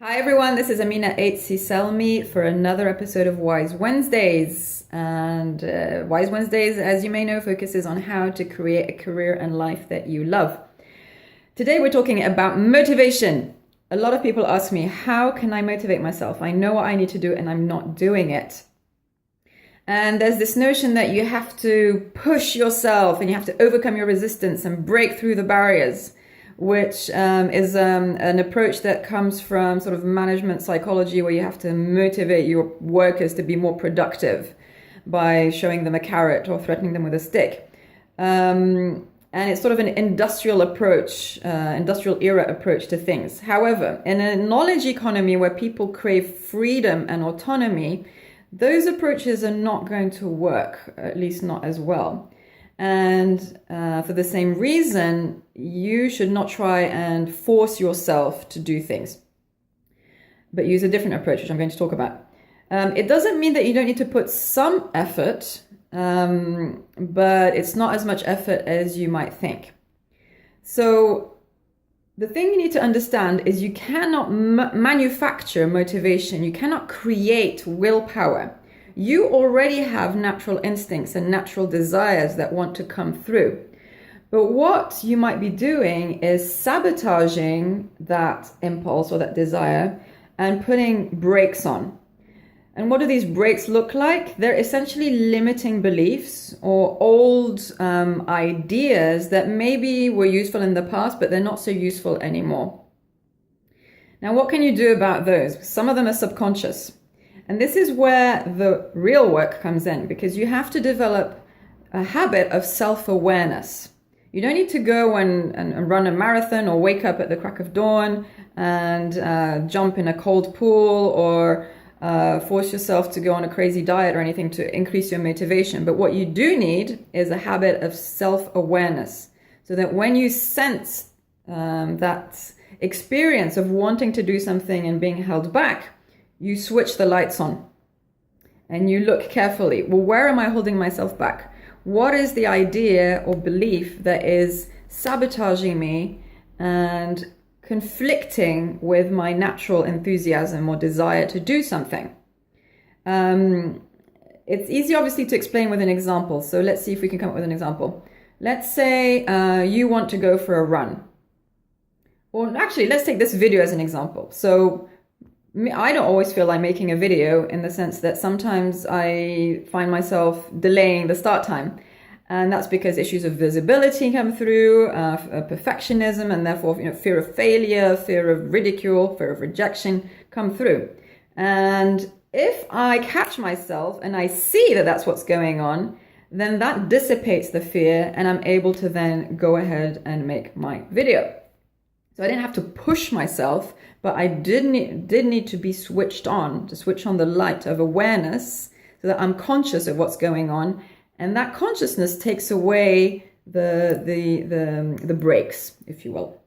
Hi everyone, this is Amina Aitsi-Selmi for another episode of Wise Wednesdays. And Wise Wednesdays, as you may know, focuses on how to create a career and life that you love. Today we're talking about motivation. A lot of people ask me, how can I motivate myself? I know what I need to do and I'm not doing it. And there's this notion that you have to push yourself and you have to overcome your resistance and break through the barriers, which is an approach that comes from sort of management psychology, where you have to motivate your workers to be more productive by showing them a carrot or threatening them with a stick. And it's sort of an industrial approach, industrial era approach to things. However, in a knowledge economy where people crave freedom and autonomy, those approaches are not going to work, at least not as well. And for the same reason, you should not try and force yourself to do things, but use a different approach, which I'm going to talk about. It doesn't mean that you don't need to put some effort, but it's not as much effort as you might think. So the thing you need to understand is you cannot manufacture motivation. You cannot create willpower. You already have natural instincts and natural desires that want to come through. But what you might be doing is sabotaging that impulse or that desire and putting brakes on. And what do these brakes look like? They're essentially limiting beliefs or old ideas that maybe were useful in the past, but they're not so useful anymore. Now, what can you do about those? Some of them are subconscious. And this is where the real work comes in, because you have to develop a habit of self-awareness. You don't need to go and run a marathon or wake up at the crack of dawn and jump in a cold pool or force yourself to go on a crazy diet or anything to increase your motivation. But what you do need is a habit of self-awareness, so that when you sense that experience of wanting to do something and being held back, you switch the lights on and you look carefully. Well, where am I holding myself back? What is the idea or belief that is sabotaging me and conflicting with my natural enthusiasm or desire to do something? It's easy, obviously, to explain with an example. So let's see if we can come up with an example. Let's say you want to go for a run. Or actually, let's take this video as an example. So I don't always feel like making a video, in the sense that sometimes I find myself delaying the start time. And that's because issues of visibility come through, perfectionism, and therefore fear of failure, fear of ridicule, fear of rejection come through. And if I catch myself and I see that that's what's going on, then that dissipates the fear and I'm able to then go ahead and make my video. So I didn't have to push myself, but I did need to be switched on, to switch on the light of awareness so that I'm conscious of what's going on. And that consciousness takes away the brakes, if you will.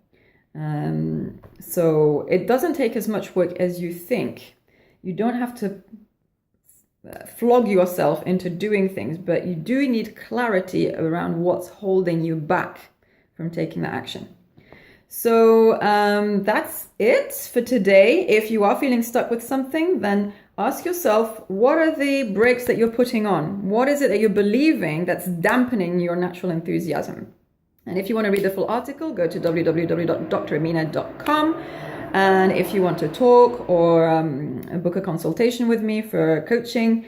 So it doesn't take as much work as you think. You don't have to flog yourself into doing things, but you do need clarity around what's holding you back from taking that action. So that's it for today. If you are feeling stuck with something, then ask yourself, what are the brakes that you're putting on? What is it that you're believing that's dampening your natural enthusiasm? And if you want to read the full article, go to www.dramina.com. And if you want to talk or book a consultation with me for coaching,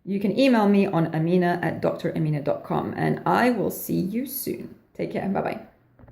you can email me on amina@dramina.com. And I will see you soon. Take care. Bye-bye.